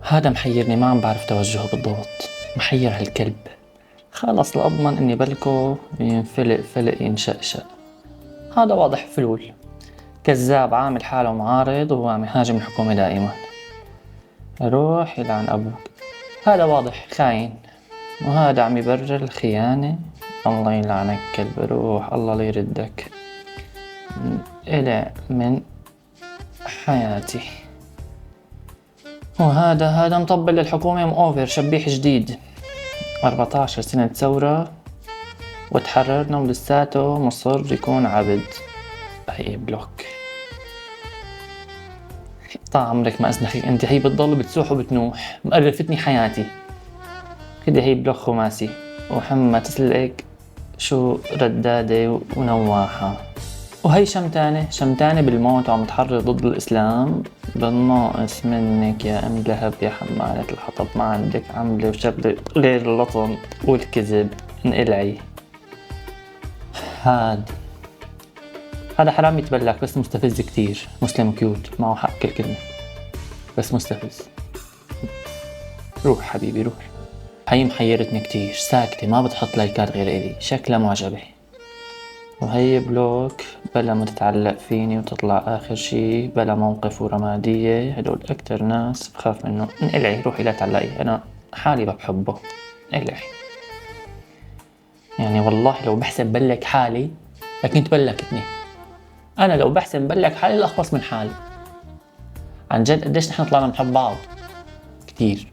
هذا محيرني، ما عم بعرف توجهه بالضبط. محير هالكلب. خلص لأضمن اني بلكو ينفلق فلق ينشقشق. هذا واضح فلول، كذاب، عامل حاله معارض وهو عم يهاجم الحكومة دائما. روح يلعن ابوك. هذا واضح خاين، وهذا عم يبرر الخيانة. الله يلعنك كلب، روح الله لا يردك. إلى من حياتي. وهذا مطبل للحكومة مؤوفر، شبيح جديد. 14 سنة ثورة وتحررنا ولساته مصر يكون عبد. هي بلوك. طال عمرك ما أزنخك انت، هي بتضل بتسوح وبتنوح، مقرفتني حياتي. كده هي بلوك خماسي وحمى تسلك شو ردادة ونواحة. وهي شمتانة بالموت وعم تحرض ضد الإسلام. بالناقص منك يا أم لهب يا حمالة الحطب، ما عندك عملة وشبلة غير اللطم والكذب. انقلعي. هذا حرام يتبلك، بس مستفز كتير. مسلم كيوت، معه حق كل كلمة، بس مستفز. روح حبيبي روح. هي محيرتني كتير، ساكتة ما بتحط لايكات غير إلي، شكلها معجبة. وهي بلوك بلا ما تتعلق فيني وتطلع آخر شي، بلا موقف ورمادية. هدول أكتر ناس بخاف منه. انقلعي روحي لا تعلقي، أنا حالي بحبه. انقلعي. يعني والله لو بحسب بلك حالي لكنت بلكتني. أنا لو بحسب بلك حالي لأخلص من حالي. عن جد قديش نحن طلعنا نحب بعض كتير.